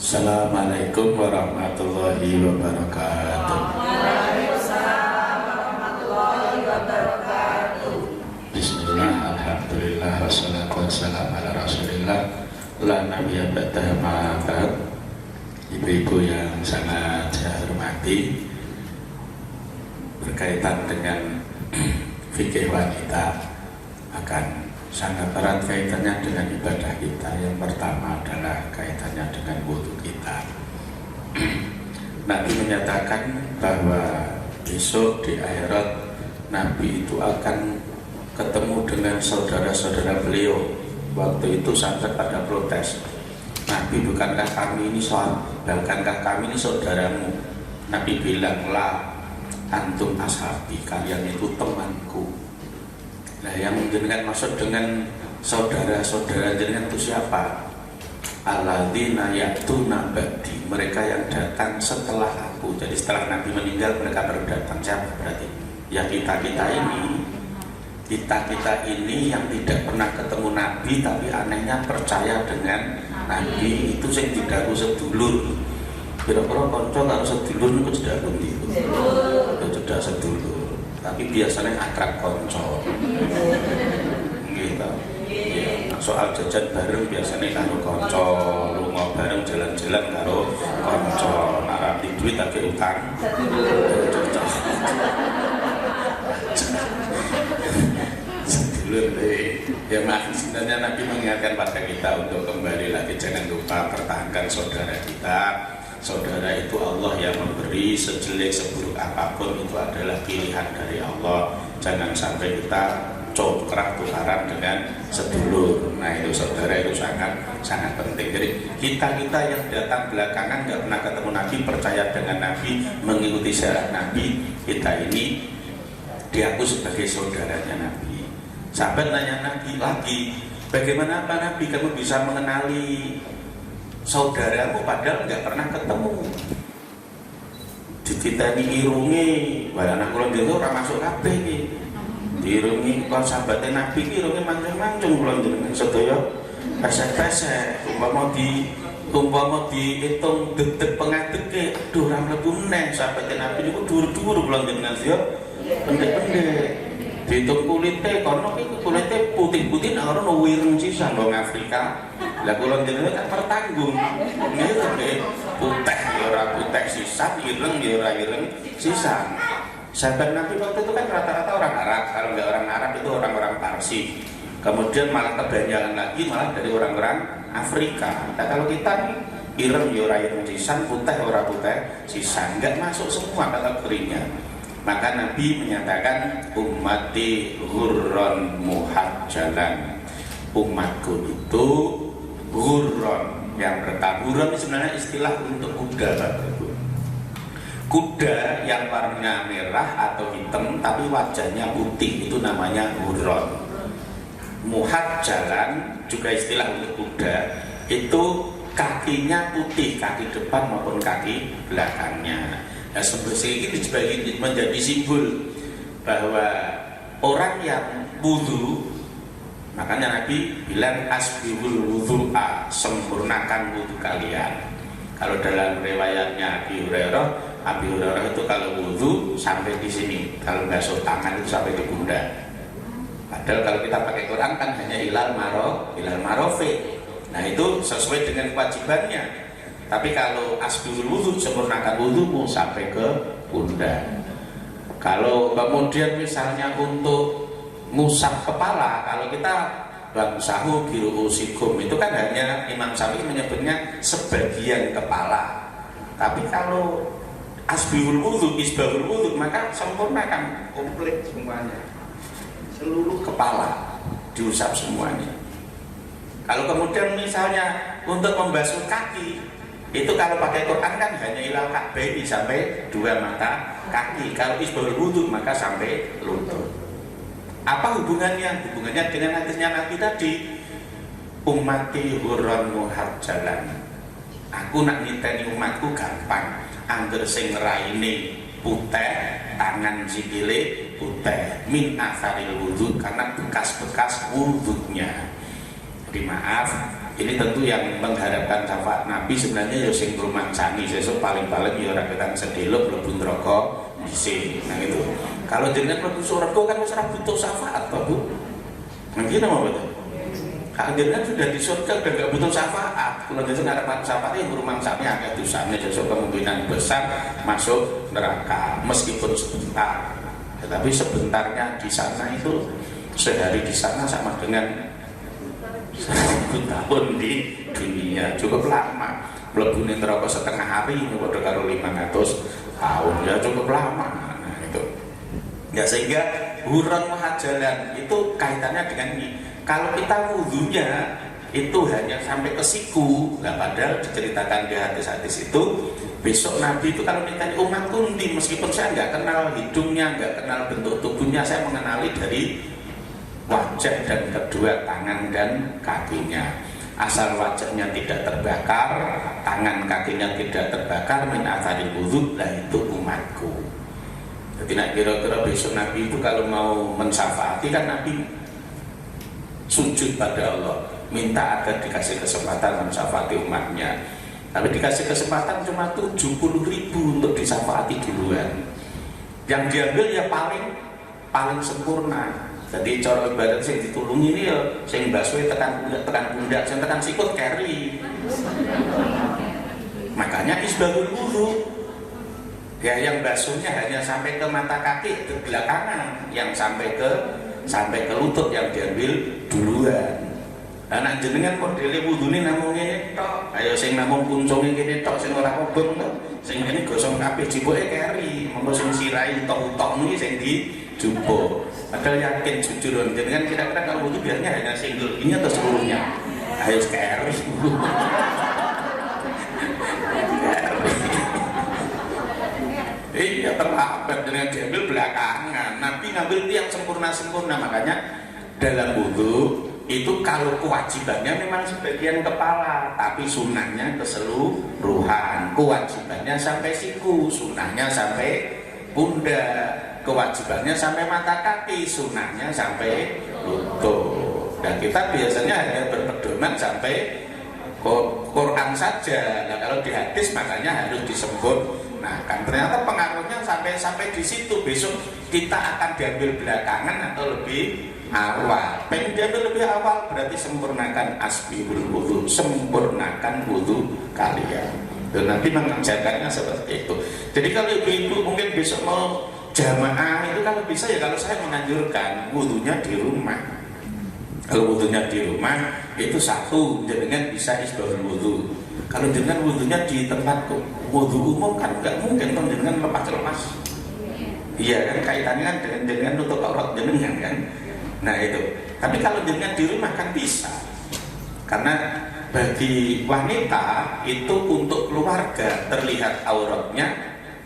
Assalamualaikum warahmatullahi wabarakatuh. Waalaikumsalam warahmatullahi wabarakatuh. Bismillah, alhamdulillah, wassalatu wassalamu ala rasulillah la nabiyya ba'dahu ma ba'd. Ibu-ibu yang sangat saya hormati, berkaitan dengan fikih wanita akan sangat erat kaitannya dengan ibadah kita. Yang pertama adalah kaitannya dengan wudhu kita. Nabi menyatakan bahwa besok di akhirat Nabi itu akan ketemu dengan saudara-saudara beliau. Waktu itu sampai pada protes, Nabi, bukankah kami ini bukankah kami ini saudaramu? Nabi bilang, la antum ashabi, kalian itu temanku. Nah, yang menjadikan maksud dengan saudara-saudara jenengan itu siapa? Alladzina ya'tuna ba'di, mereka yang datang setelah aku. Jadi setelah Nabi meninggal mereka baru datang. Siapa berarti? Ya kita-kita ini yang tidak pernah ketemu Nabi tapi anehnya percaya dengan Nabi. Itu yang tidak aku sedulur. Kira-kira konco kalau sedulur itu tidak pundi. Tidak sedulur. Tapi biasanya akrab konco gitu. Ya, soal jajan bareng biasanya karo konco, lunga bareng jalan-jalan karo konco, narati duit tapi utang sedulur deh. Ya maaf, sebenarnya Nabi mengingatkan pada kita untuk kembali lagi, jangan lupa pertahankan saudara kita. Saudara itu Allah yang memberi, sejelek seburuk apapun itu adalah pilihan dari Allah. Jangan sampai kita cokrah tukaran dengan sedulur. Nah itu saudara itu sangat penting. Jadi kita yang datang belakangan nggak pernah ketemu Nabi, percaya dengan Nabi, mengikuti syarat Nabi, kita ini diaku sebagai saudaranya Nabi. Sahabat nanya Nabi lagi, bagaimana Pak Nabi kamu bisa mengenali saudaramu padahal nggak pernah ketemu? Dititeni irungi, barang kula njenengan ora masuk kabeh iki. Dirungi kok sahabate Nabi iki irunge mancung-mancung kula njenengan sedaya pesek-pesek. Umpama diitung detik pengadeke, aduh ora mlebu meneh sahabate Nabi niku dhuwur-dhuwur kula njenengan ya. Pendek-pendek. Diitung kulite kono iki kulite putih-putih nang ono wireng sisan wong Afrika. Lah kula jenengan kan pertanggung. Nggih putih ya ora putih sisan, ireng ya ora ireng sisan. Sahabat Nabi waktu itu kan rata-rata orang Arab, kalau enggak orang Arab itu orang-orang Parsi. Kemudian malah kebanyakan lagi malah dari orang-orang Afrika. Nah kalau kita nih ireng ya ora ireng sisan, putih ya ora putih sisan, enggak masuk semua kategorinya. Maka Nabi menyatakan ummati ghurron muhajjalan. Umatku itu ghurron, yang bertaburan sebenarnya istilah untuk kuda. Kuda yang warnanya merah atau hitam tapi wajahnya putih, itu namanya ghurron. Muhajjalan juga istilah untuk kuda, itu kakinya putih, kaki depan maupun kaki belakangnya. Nah, sebesar ini menjadi simbol bahwa orang yang wudu, makanya Nabi bilang asbihul wudu'a, sempurnakan wudu kalian. Kalau dalam riwayatnya Abi Hurairah itu kalau wudu sampai di sini, kalau basuh tangan itu sampai di pundak. Padahal kalau kita pakai Quran kan hanya ilal marofiq. Nah itu sesuai dengan kewajibannya. Tapi kalau asbihul wudu, sempurnakan wudumu sampai ke pundak. Kalau kemudian misalnya untuk ngusap kepala, kalau kita bangsahu biruusikum, itu kan hanya Imam Syafi'i menyebutnya sebagian kepala. Tapi kalau asbihul wudu, isbahul wudu, maka sempurnakan komplit semuanya, seluruh kepala diusap semuanya. Kalau kemudian misalnya untuk membasuh kaki, itu kalau pakai Quran kan hanya ilal ka'baini sampai dua mata kaki. Kalau isbahul wudu maka sampai lutut. Apa hubungannya? Hubungannya dengan hadisnya Nabi tadi, ummati ghurron muhajjalan. Aku nak niteni umatku gampang. Angger sing raine putih, tangan sikile putih, min asaril wudu, karena bekas-bekas wudunya. Jadi maaf, ini tentu yang mengharapkan syafaat Nabi sebenarnya ya sing rumangsani sesuk paling-paling ya ora ketang sedelok mlebu neraka dhisik. Nah itu. Kalau jenengan mlebu surga kan wis ora butuh syafaat, Pak Bu. Mungkin apa betul? Kalau jenengan sudah di surga udah gak butuh syafaat. Kalau jenengan harapan syafaat ya rumangsani akeh dosane sesuk kemungkinan besar masuk neraka meskipun sebentar. Tetapi sebentarnya di sana itu sehari di sana sama dengan 1.000 tahun di dunia, cukup lama. Mlebu neraka setengah hari ini padha karo 500 tahun, ya cukup lama. Nah itu. Ya sehingga huron muhajalan itu kaitannya dengan ini. Kalau kita wudhunya itu hanya sampai ke siku, nah padahal diceritakan di hadis-hadis itu besok Nabi itu kalau ditanya umatku ndi, meskipun saya nggak kenal hidungnya, nggak kenal bentuk tubuhnya, saya mengenali dari wajah dan kedua tangan dan kakinya. Asal wajahnya tidak terbakar, tangan kakinya tidak terbakar, min atharil wudhu, lah itu umatku. Jadi nak kira-kira besok Nabi itu kalau mau mensyafaati kan Nabi sujud pada Allah, minta agar dikasih kesempatan mensyafaati umatnya. Tapi dikasih kesempatan cuma 70.000 untuk disyafaati duluan. Yang diambil ya paling sempurna. Jadi cara ibadat sing ditulungi ini ya sing baswe tekan pundak, sing tekan sikut keri. Makanya isbahul wudu. Ya yang basuhnya hanya sampai ke mata kaki ke belakangan, yang sampai ke lutut yang diambil duluan. Anak jenengan modele wudune namung ngene tok. Ayo sing namung kunconge kene tok, sing ora kobong tok. Sing ngene gosong kabeh jiboke keri, monggo sing sirahe utok-utok niki sing dijupuk. Padahal yakin jujur jenengan kira-kira kalau wudu biasanya hanya single ini atau seluruhnya? Ayo keri. Iya terlambat dengan diambil belakangan. Nabi ngambil itu yang sempurna-sempurna. Makanya dalam wudu itu kalau kewajibannya memang sebagian kepala, tapi sunnahnya keseluruhan. Kewajibannya sampai siku, sunnahnya sampai pundak. Kewajibannya sampai mata kaki, sunnahnya sampai lutut. Dan kita biasanya hanya berpedoman sampai Quran saja. Nah kalau di hadis makanya harus disebut. Nah kan ternyata pengaruhnya sampai di situ. Besok kita akan diambil belakangan atau lebih awal. Pengen diambil lebih awal berarti sempurnakan asbihul wudu, sempurnakan wudu kalian. Dan nanti mengajarkannya seperti itu. Jadi kalau ibu-ibu mungkin besok mau jamaah itu kalau bisa ya, kalau saya menganjurkan wudunya di rumah. Kalau wudunya di rumah itu satu, jenengan bisa isbahul wudu. Kalau jenengan wudunya di tempat wudu umum kan nggak mungkin kan jenengan lepas-lepas. Iya kan kaitannya kan dengan nutup aurat jenengan kan. Nah itu. Tapi kalau jenengan di rumah kan bisa. Karena bagi wanita itu untuk keluarga terlihat auratnya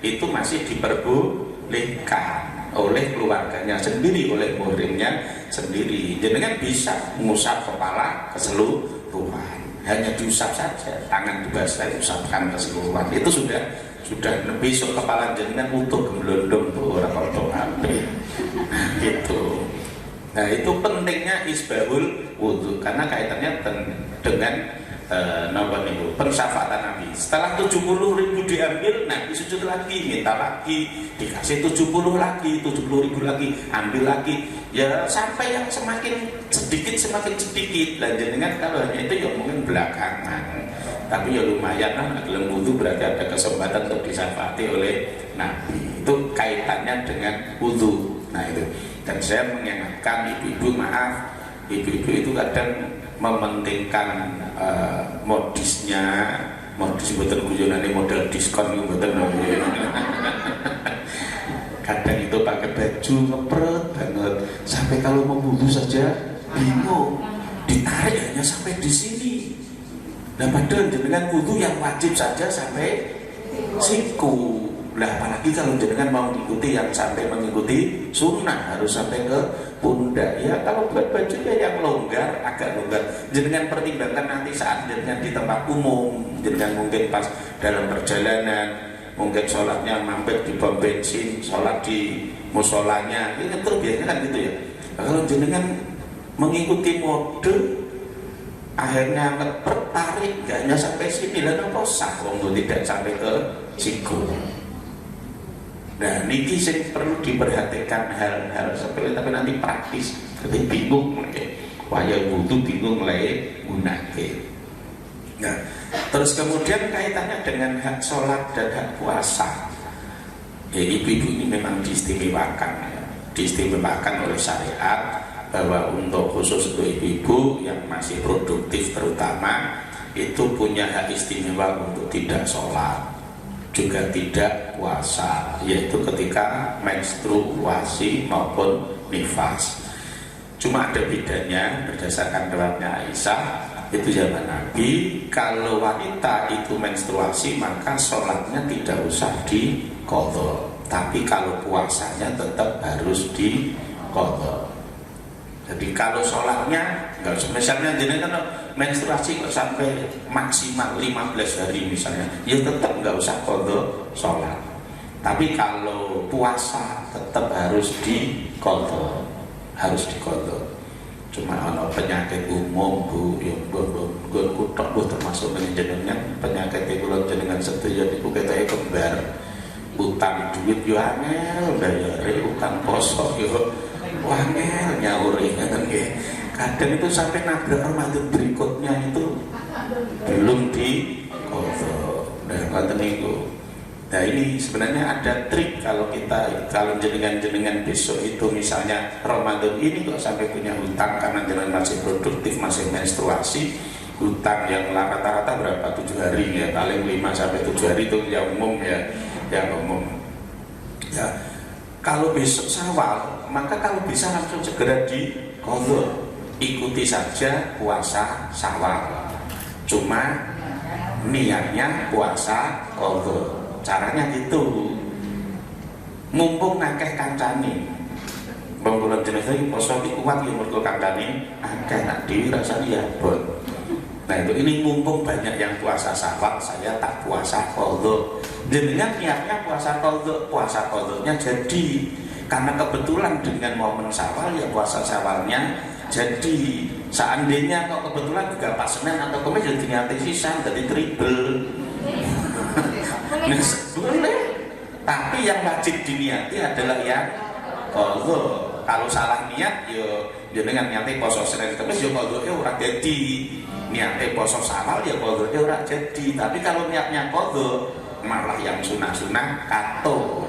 itu masih diperbolehkan oleh keluarganya sendiri, oleh muhrimnya sendiri. Jenengan bisa mengusap kepala keseluruhan, hanya diusap saja, tangan dibasah diusapkan keseluruhan, itu sudah besok kepala jenengan utuh gemblondong tuh orang kotor api. Gitu. Nah itu pentingnya isbahul wudu karena kaitannya dengan pensyafaatan Nabi. Setelah 70.000 diambil, Nabi sujud lagi, minta lagi, dikasih 70 lagi, 70.000 lagi, ambil lagi, ya sampai yang semakin sedikit. Dan jenengan kalau hanya itu ya mungkin belakangan, tapi ya lumayan lah. Dalam wudu berarti ada kesempatan untuk disyafaati oleh Nabi. Itu kaitannya dengan wudu. Nah itu. Dan saya mengingatkan ibu-ibu, maaf, ibu-ibu itu kadang mementingkan modisnya, modis betul guyonane model diskon betul. Kadang itu pakai baju ngepret banget, sampai kalau mau wudu saja bingung, ditarik hanya sampai di sini. Nah padahal dengan wudu yang wajib saja sampai siku. Lah apalagi kalau jenengan mau mengikuti yang sampai mengikuti sunnah harus sampai ke pundak. Ya kalau buat bajunya yang longgar, agak longgar. Jenengan pertimbangkan nanti saat jenengan di tempat umum, jenengan mungkin pas dalam perjalanan, mungkin sholatnya mampir di pom bensin, sholat di musolanya, itu biasanya kan gitu ya. Nah, kalau jenengan mengikuti mode akhirnya tertarik, nggak hanya sampai sini, lalu apa sah wong tidak sampai ke siku. Nah, niki sing perlu diperhatikan hal-hal sepele tapi nanti praktis. Jadi bingung, waya butuh bingung mulai gunake. Nah, terus kemudian kaitannya dengan hak sholat dan hak puasa. Ya, ibu-ibu ini memang diistimewakan, ya. Diistimewakan oleh syariat bahwa untuk khusus untuk ibu-ibu yang masih produktif terutama itu punya hak istimewa untuk tidak sholat, juga tidak puasa, yaitu ketika menstruasi maupun nifas. Cuma ada bedanya berdasarkan riwayatnya Aisyah, itu zaman Nabi, kalau wanita itu menstruasi maka sholatnya tidak usah diqadha, tapi kalau puasanya tetap harus diqadha. Jadi kalau sholatnya nggak usah, misalnya jenengan menstruasi kok sampai maksimal 15 hari misalnya, ya tetap nggak usah qadha sholat. Tapi kalau puasa tetap harus diqadha, harus diqadha. Cuma ono penyakit umum Bu, yang gue kutok Bu termasuk jenengan penyakit kula jenengan sedaya niku ketoke kembar. Utang duit yo angel bayare, utang poso yo wangel nyauri nggih. Kadang itu sampai nabrak Ramadan berikutnya itu belum diqadha. Nah, ngoten niku. Nah, ini sebenarnya ada trik kalau jenengan besok itu misalnya Ramadan ini kok sampai punya hutang karena jenengan masih produktif, masih menstruasi, hutang yang rata-rata berapa? 7 hari ya, paling 5 sampai 7 hari itu yang umum ya, yang umum. Ya, kalau besok Syawal, maka kalau bisa langsung segera diqadha. Ikuti saja puasa Syawal. Cuma niatnya puasa qadha. Caranya gitu. Mumpung ngakeh kancane. Bang kula jenengan iki poso iki kuat ya mergo kancane akeh nak dhewe rasane ya bon. Nah, itu ini mumpung banyak yang puasa Syawal, saya tak puasa qadha. Jenengan niatnya puasa qadha-nya jadi karena kebetulan dengan momen Syawal ya puasa Syawalnya jadi. Seandainya kok kebetulan juga pas Senin atau Kamis jadi niati sisan jadi triple. Nah, boleh. Tapi yang wajib diniati adalah yang qadha. Kalau salah niat yo jenengan niate poso Senin Kamis yo qadha ora jadi. Niate poso Syawal ya qadha ora jadi. Tapi kalau niatnya qadha malah yang sunah-sunah kato.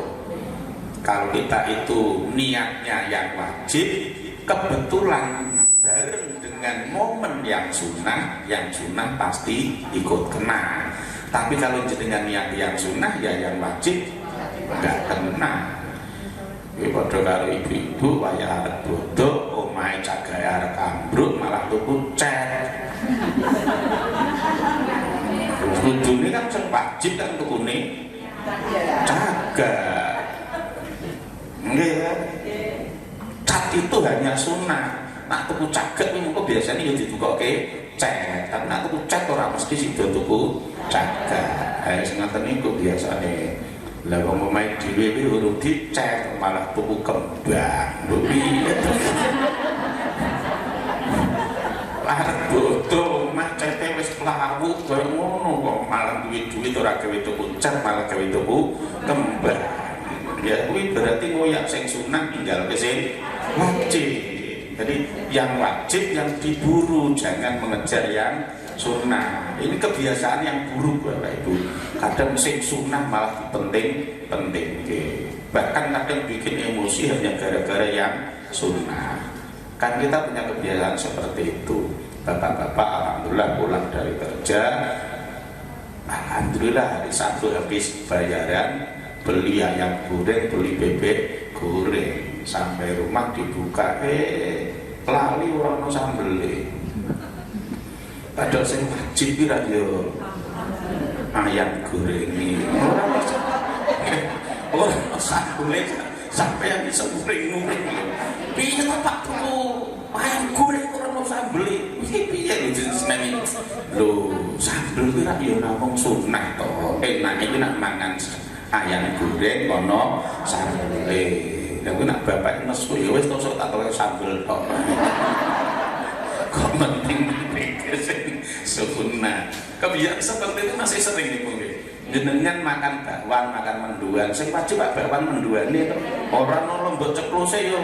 Kalau kita itu niatnya yang wajib, kebetulan bareng dengan momen yang sunnah pasti ikut kena. Tapi kalau jenengan niat yang sunnah ya yang wajib nggak kena. Ini padha karo ibu-ibu waya arep bodho, omahe cagahe arep ambruk malah tuku cat. Kudune kan sing wajib kan tukune cagak. Nggih. Cat itu hanya sunnah. Nak tuku cagak ini kok biasanya ya ditukoke cat. Tapi nak tuku cat ora mesti sida tuku cagak. Ha sing ngoten niku biasane. Lah wong omahe dhewe iki urung dicet malah tuku kembang. Lho piye to? Arep bodo omah cete wis plawu koyo ngono kok malah duit-duit ora gawe tuku cat malah gawe tuku kembang. Ya kuwi berarti ngoyak sing sunah tinggal ke sing wajib. Jadi yang wajib yang diburu, jangan mengejar yang sunnah. Ini kebiasaan yang buruk Bapak Ibu. Kadang sing sunnah malah penting. Bahkan kadang bikin emosi hanya gara-gara yang sunnah. Kan kita punya kebiasaan seperti itu. Bapak-bapak alhamdulillah pulang dari kerja, alhamdulillah hari Sabtu habis bayaran, beli ayam goreng, beli bebek goreng. Sampai rumah dibuka, lali orang no sambele. Padahal sing wajib kira yo ayam goreng ini. Orang sambele sampai yang bisa muring-muring. Piye to Pak tuku ayam goreng orang no sambele. Iki piye lho jenenge? Lho, sambel kira yo namung sunah to. Enak iki nak mangan ayam goreng ono sambele. Aku nak bapak nesu ya wis tosok tak tolong sambel tok. Kok penting iki. sunnah. Kebiasaan seperti itu masih sering nih mungkin. Jenengan makan bakwan, makan menduan. Sing wajib pak bakwan menduan ini orang lembut cepluse yo.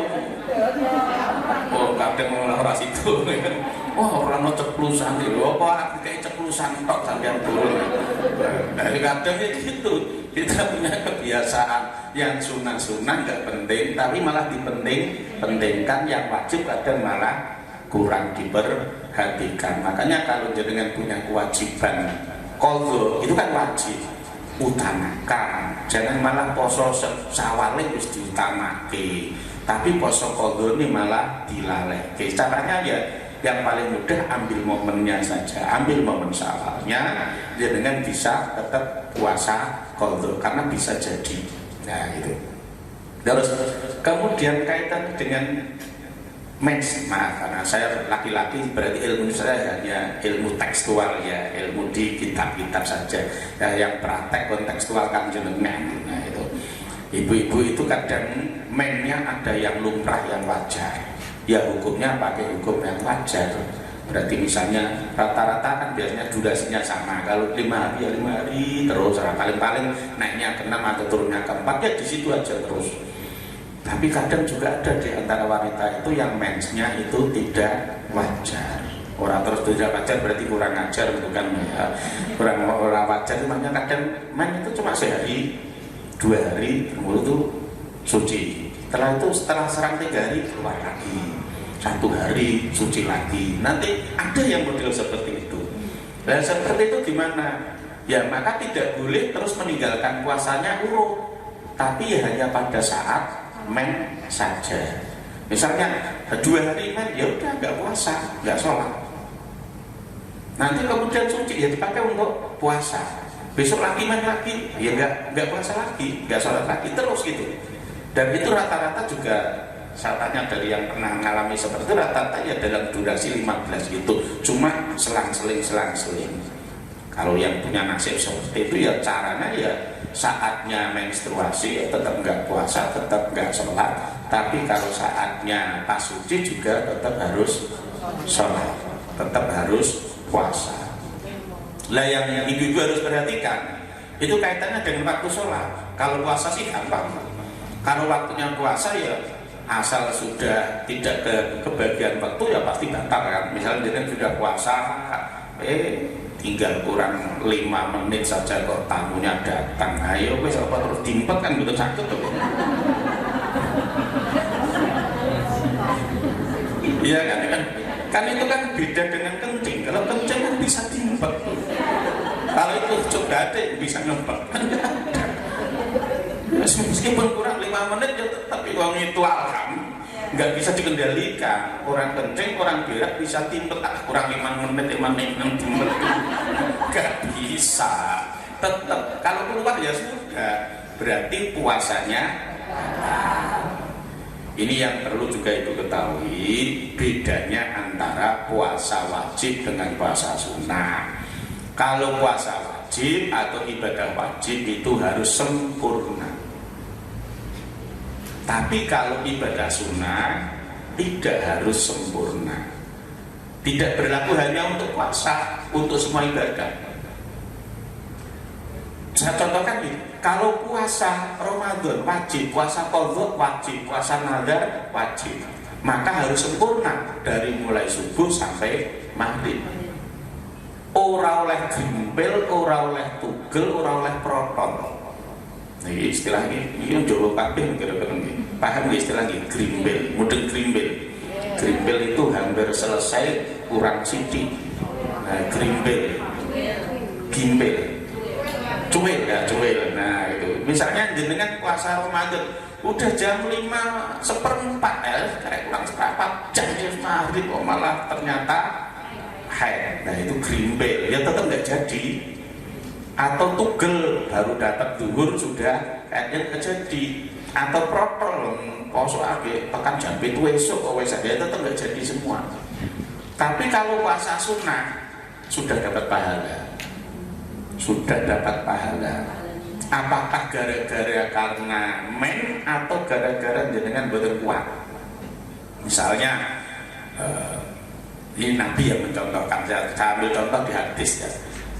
Oh kadang ora situ. Oh orang ceplusan lho. Apa kayak ceplusan tok sampean turun. Dari kadang gitu. Kita punya kebiasaan yang sunnah-sunnah nggak penting, tapi malah pentingkan yang wajib kadang malah kurang diperhatikan. Makanya kalau jenengan punya kewajiban qadha itu kan wajib, utamakan. Jangan malah poso sawale wis diutamake, tapi poso qadha ini malah dilaleke. Caranya ya yang paling mudah, ambil momennya saja, ambil momen sawalnya, jenengan bisa tetap puasa qadha karena bisa jadi. Nah itu. Terus kemudian kaitan dengan mens, maaf karena saya laki-laki berarti ilmu saya hanya ilmu tekstual ya, ilmu di kitab-kitab saja ya, yang praktek kontekstual kan jenengan. Nah itu ibu-ibu itu kadang mennya ada yang lumrah, yang wajar ya, hukumnya pakai hukum yang wajar. Berarti misalnya rata-rata kan biasanya durasinya sama, kalau 5 hari ya 5 hari terus, paling-paling naiknya ke 6 atau turunnya ke 4 ya di situ aja terus. Tapi kadang juga ada di antara wanita itu yang mensnya itu tidak wajar. Orang terus tidak wajar berarti kurang ajar, bukan ya. Kurang wajar itu makanya kadang mens itu cuma sehari, 2 hari, kemudian itu suci. Setelah serang 3 hari keluar lagi, 1 hari suci lagi. Nanti ada yang model seperti itu. Dan seperti itu gimana? Ya maka tidak boleh terus meninggalkan puasanya urut, tapi ya hanya pada saat men saja. Misalnya 2 hari men, ya udah nggak puasa, nggak sholat. Nanti kemudian suci ya dipakai untuk puasa. Besok lagi men lagi, ya nggak puasa lagi, nggak sholat lagi, terus gitu. Dan itu rata-rata juga saya tanya dari yang pernah mengalami seperti itu, rata-rata ya dalam durasi 15 gitu. Cuma selang-seling. Kalau yang punya nasib seperti itu ya caranya ya saatnya menstruasi ya tetap nggak puasa, tetap nggak sholat. Tapi kalau saatnya pas suci juga tetap harus sholat, tetap harus puasa. Lah yang ibu-ibu harus perhatikan itu kaitannya dengan waktu sholat. Kalau puasa sih gampang. Kalau waktunya puasa ya asal sudah tidak kebagian waktu ya pasti batal kan. Misalnya dia sudah puasa tinggal kurang 5 menit saja kok tamunya datang, ayo wes apa terus dimpet kan gitu sakit tuh. Iya kan itu kan beda dengan kencing. Kalau kencing kan bisa dimpet, kalau itu coba deh bisa ngempet kan meskipun kurang 5 menit ya tapi uang itu nggak bisa dikendalikan. Orang kencing, orang berak bisa timpet, kurang 5 menit timpet, nggak bisa. Tetap kalau keluar ya sudah, berarti puasanya. Ini yang perlu juga ibu ketahui, bedanya antara puasa wajib dengan puasa sunnah. Kalau puasa wajib atau ibadah wajib itu harus sempurna. Tapi kalau ibadah sunnah tidak harus sempurna. Tidak berlaku hanya untuk puasa, untuk semua ibadah. Saya contohkan ini, kalau puasa Ramadan wajib, puasa qadha wajib, puasa nadar wajib, maka harus sempurna dari mulai subuh sampai maghrib. Ora oleh grimpil, ora oleh tugel, ora oleh proton. Ini istilah ini Jawa kabeh kira-kira nggih. Paham nggih istilah nggih? Grimbel, mudeng grimbel. Grimbel itu hampir selesai kurang sithik. Nah, grimbel. Gimbel. Cuil ya, cuil. Nah, itu. Misalnya jenengan puasa Ramadan udah jam 5:04 kayak kurang seperempat jam maghrib kok malah ternyata haid. Nah, itu grimbel. Ya tetap enggak jadi. Atau tugel baru dapat duhur sudah kayaknya terjadi, atau protol poso age tekan jam 7 esuk kok wis ya tetap nggak jadi semua. Tapi kalau puasa sunnah sudah dapat pahala. Apakah gara-gara karena men atau gara-gara jenengan boten kuat? Misalnya Ini Nabi yang mencontohkan, saya ambil contoh di hadis ya.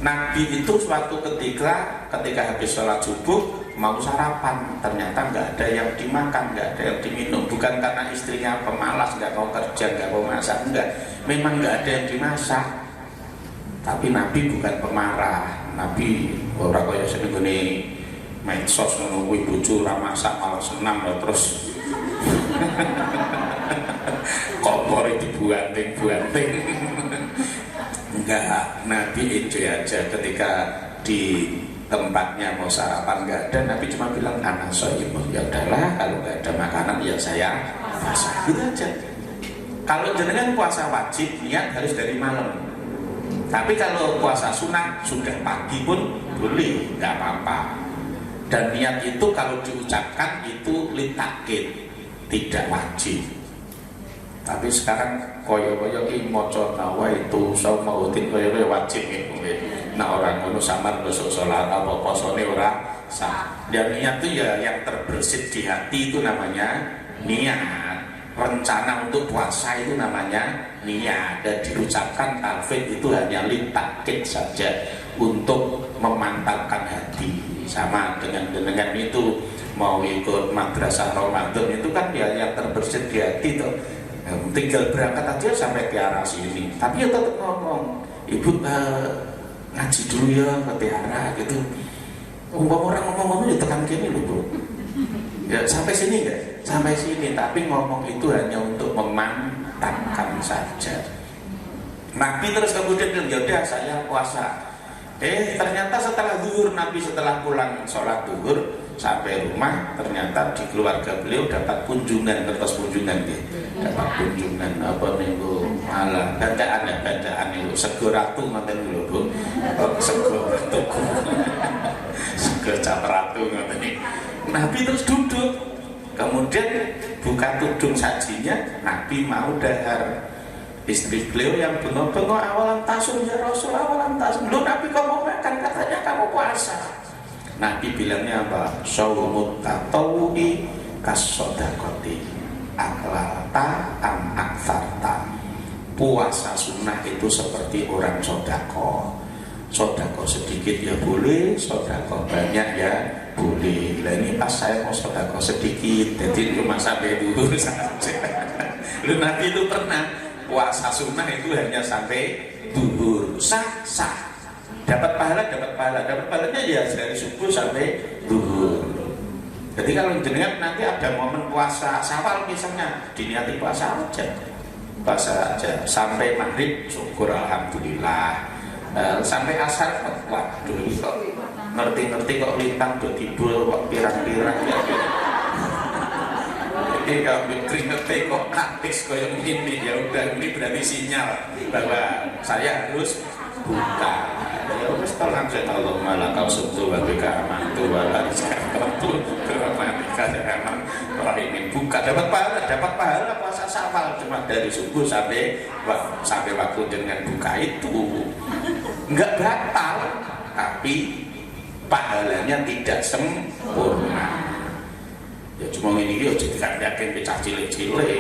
Nabi itu suatu ketika habis sholat subuh mau sarapan, ternyata nggak ada yang dimakan, nggak ada yang diminum. Bukan karena istrinya pemalas, nggak mau kerja, nggak mau masak, enggak. Memang nggak ada yang dimasak. Tapi Nabi bukan pemarah. Nabi orang kaya seneng ngene medsos nunggu bojo ora masak malah senang terus kompore dibuanting-buanting. Enggak, Nabi enjoy aja ketika di tempatnya mau sarapan nggak ada, Nabi cuma bilang anak soimun, ya udahlah kalau nggak ada makanan ya saya masak, gitu aja. Kalau jenengan puasa wajib niat harus dari malam, tapi kalau puasa sunnah sudah pagi pun boleh, nggak apa-apa. Dan niat itu kalau diucapkan itu litakid, tidak wajib. Tapi sekarang koyo-koyo ki maca nawa itu saumaudin koyo-koyo wajib gitu. Nah orang ngono samar besok sholat apa posone ora sah. Dan niat itu ya yang terbersit di hati itu namanya niat. Rencana untuk puasa itu namanya niat, dan diucapkan talfid itu hanya litakid saja untuk memantapkan hati. Sama dengan itu mau ikut madrasah Ramadan itu kan ya yang terbersit di hati tuh. Tinggal berangkat aja sampai ke arah sini, tapi ya tetap ngomong, ibu ngaji dulu ya ke tiara gitu. Orang ngomong ya tekan gini loh bu, ya sampai sini enggak? Sampai sini, tapi ngomong itu hanya untuk memantapkan saja. Nabi terus kemudian bilang, ya udah saya puasa. Ternyata setelah zuhur, Nabi setelah pulang sholat zuhur sampai rumah, ternyata di keluarga beliau dapat kunjungan, kertas kunjungan gitu. Dapat kunjungan apa minggu malah bacaan itu sego ratu ngoten lho Bu. Sego ratu. Sego cap ratu ngoten iki. Nabi terus duduk. Kemudian buka tudung sajinya, Nabi mau dahar. Istri beliau yang bengok-bengok, awalan tasum ya Rasul, awalan tasum. Lu Nabi kok mau makan, katanya kamu puasa. Nabi bilangnya apa? Shaumut tatawu'i kasodakoti aklalta am akfarta. Puasa sunnah itu seperti orang sodako. Sodako sedikit ya boleh, sodako banyak ya boleh. Lah ini pas saya mau sodako sedikit, jadi cuma sampai dulu saja. Lu Nabi itu pernah puasa sunnah itu hanya sampai duhur, sah. Dapat pahalanya ya dari subuh sampai duhur. Jadi kalau jenengan nanti ada momen puasa Syawal misalnya, diniati puasa aja sampai maghrib, syukur alhamdulillah. Sampai asar, waduh kok ngerti kok lintang do timbul kok pirang-pirang ya. Jadi kalau keringetnya kok praktis kayak gini, ya udah ini berarti sinyal bahwa saya harus buka. Ya wis langsung Allah malah kau subtu wa bika amantu wa la rizqatu beramatika aman. Kalau ini buka dapat pahala puasa Syawal cuma dari subuh sampai waktu dengan buka itu enggak batal, tapi pahalanya tidak sempurna. Ya cuma ini dia jadi yakin pecah cilik-cilik.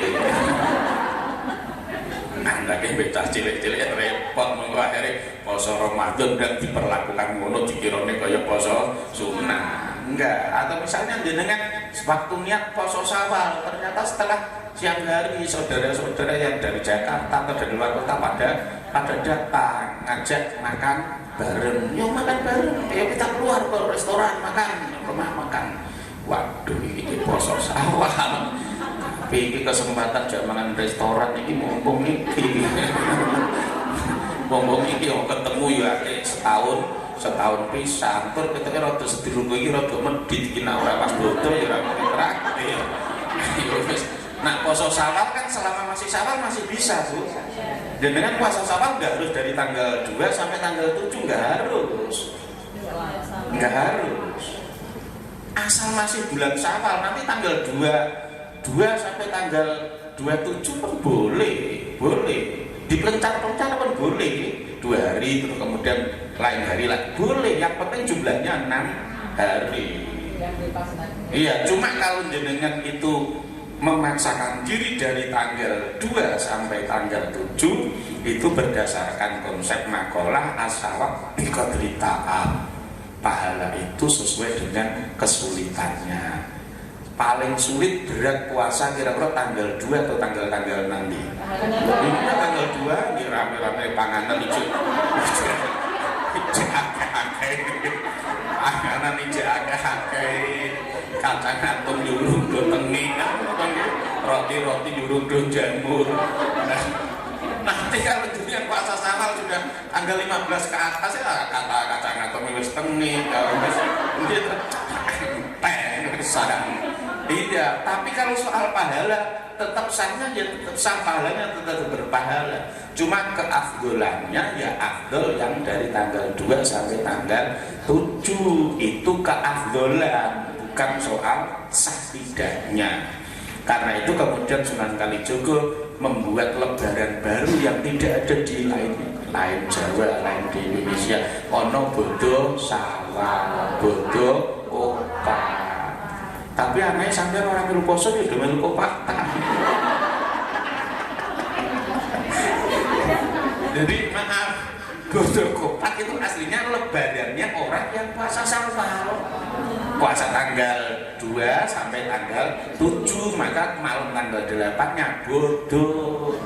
Anaknya pecah cilik-cilik repot mengakhiri poso Ramadan dan diperlakukan ngono dikirone kaya poso sunnah. Enggak, atau misalnya jenengan waktu niat poso Syawal, ternyata setelah siang hari saudara-saudara yang dari Jakarta atau dari luar kota pada datang ngajak makan bareng. Yuk makan bareng, ya kita keluar ke restoran makan, rumah makan. Waduh, ini poso Syawal. Tapi ini kesempatan jamanan restoran ini mumpung ini. Mumpung ini yang ketemu ya setahun pisan. Tur kita kira rada sedulur iki rada medhit iki nek ora pas bodo ya ora traktir. Nah, poso Syawal kan selama masih Syawal masih bisa, Bu. Dengan puasa Syawal enggak harus dari tanggal 2 sampai tanggal 7, enggak harus. Enggak harus. Asal masih bulan Syawal, nanti tanggal 2 sampai tanggal 27 pun boleh dipelencar-pelencar pun boleh 2 hari, terus kemudian lain hari lagi boleh, yang penting jumlahnya 6 hari. Iya, cuma kalau jenengan itu memaksakan diri dari tanggal 2 sampai tanggal 7 itu berdasarkan konsep makalah asawak biqadritaan. Pahala itu sesuai dengan kesulitannya. Paling sulit berat puasa kira-kira tanggal 2 atau tanggal nanti. Ini tanggal 2 ini rame-rame panganan hijau. Panganan hijau agak-agak kacang atom nyurung do tengi, roti-roti nyurung do jamur. Nanti kalau dunia puasa Syawal sudah tanggal 15 ke atas ya kata kacang atom wis tengi, wis sadang. Iya, tapi kalau soal pahala tetap sahnya ya tetap sah, pahalanya tetap berpahala. Cuma keafdolannya ya afdol yang dari tanggal 2 sampai tanggal 7 itu keafdolan, bukan soal sah tidaknya. Karena itu kemudian Sunan Kalijogo membuat lebaran baru yang tidak ada di lain Jawa, lain di Indonesia. Ono bodo Syawal, bodo opak. Tapi anaknya sampai orang melu poso ya udah melu kopatan. Jadi maaf, bodo kopat itu aslinya lebarannya orang yang puasa Syawal. Puasa tanggal 2 sampai tanggal 7, maka malam tanggal 8-nya bodoh.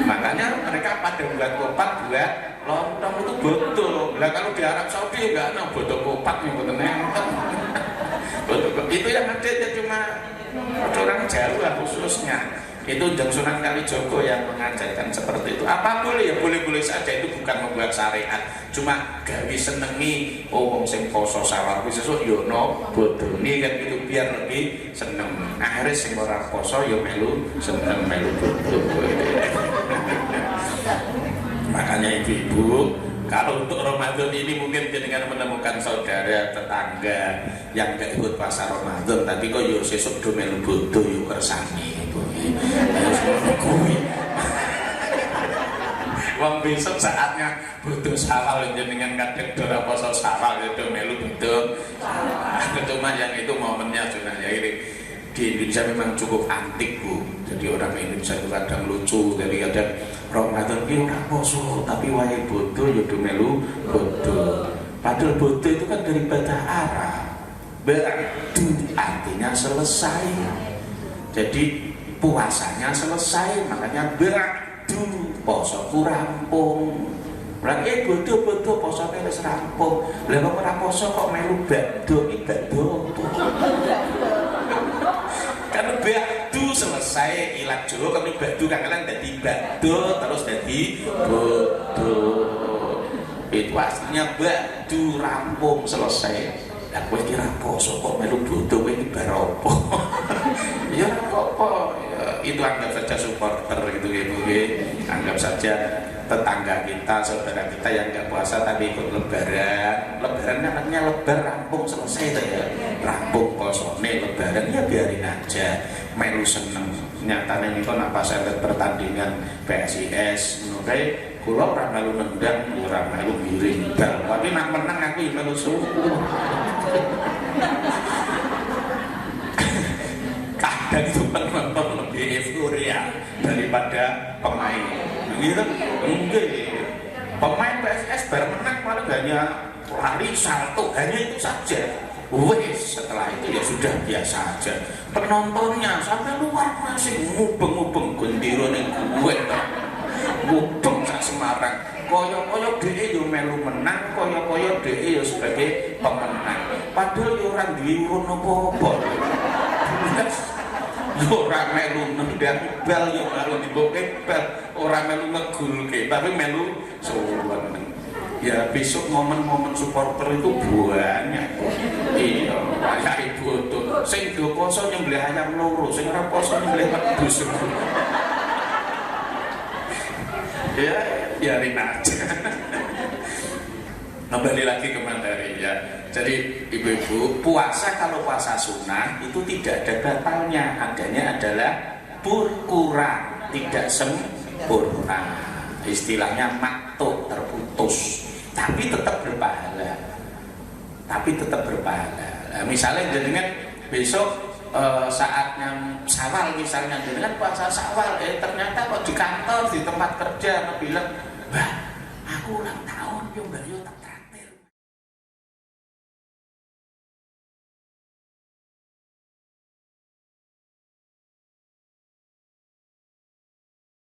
Makanya mereka pada buat kopat, buat lontong itu bodoh. Nah kalau di Arab Saudi enggak ada bodoh kopat yang betul nempel. Itu yang ada ya cuma orang Jawa khususnya. Itu Sunan Kalijogo yang mengajarkan seperti itu. Apa boleh ya boleh-boleh saja, itu bukan membuat syariat. Cuma gawe senengi wong sing poso Syawal kuwi sesuk yo no bodone kan gitu biar lebih seneng. Akhirnya sing ora poso yo melu seneng melu bodo. Makanya ibu-ibu, kalau untuk Ramadan ini mungkin dengan menemukan saudara tetangga yang gak ikut puasa Ramadan, tapi kok yo sesuk do melu bodo yo kersane ibu. Wong besok saatnya butuh Syawal jenengan kadek do poso Syawal itu melu butuh. Cuma yang itu momennya sudah ya ini. Di Indonesia memang cukup antik Bu. Jadi orang Indonesia itu kadang lucu, jadi kadang Ramadan ki ora poso tapi wae bodo ya do melu bodo. Padahal bodo itu kan dari bahasa Arab. Berarti artinya selesai. Jadi puasanya selesai, makanya berarti poso rampung. Berarti bodo posone wis rampung. Lah kok ora poso kok melu bakdo iki bakdo. Kan bakdo selesai ilat Jawa kan bakdo kangelan dadi bakdo terus dadi bodo. Itu aslinya bakdo rampung selesai. Lah kowe iki ra poso kok melu bodo kowe iki bar apa? Ya apa? Itu anggap saja supporter gitu ya Bu. Anggap saja tetangga kita, saudara kita yang nggak puasa tapi ikut lebaran. Lebaran namanya lebar rampung selesai ya. Rampung posone lebaran ya biarin aja. Melu seneng. Nyatane niku nek pas ada pertandingan PSIS ngono kae kula ora melu nendang, ora melu miring bal. Tapi nek menang aku ya melu syukur. Kadang itu penonton lebih euforia daripada pemain. Gitu enggak. Pemain PSS baru menang malah hanya lari salto, hanya itu saja. Wes setelah itu ya sudah biasa aja. Penontonnya sampai luar masih ngubeng-ngubeng gendera ning gue to. Ngubeng sak Semarang. Koyo-koyo dhek yo melu menang, koyo-koyo dhek yo sebagai pemenang. Padahal yo ora duwe urun apa-apa. Ora melu nendang bal yo karo diboke bal, ora melu ngegulke, tapi melu sowan. Ya besok momen-momen supporter itu banyak. Iya, kayak ibu tuh. Sing do poso nyembelih ayam loro, sing ora poso nyembelih wedhus. Ya, biarin aja. Kembali lagi ke materi ya. Jadi ibu-ibu, puasa kalau puasa sunnah itu tidak ada batalnya, adanya adalah kurang, tidak sempurna. Istilahnya maktuk, terputus, tapi tetap berpahala. Nah, misalnya jenengan besok saatnya Syawal misalnya, dengan puasa Syawal, ternyata kok di kantor, di tempat kerja bilang, "Mbak, aku ulang tahun yo Mbak yo tak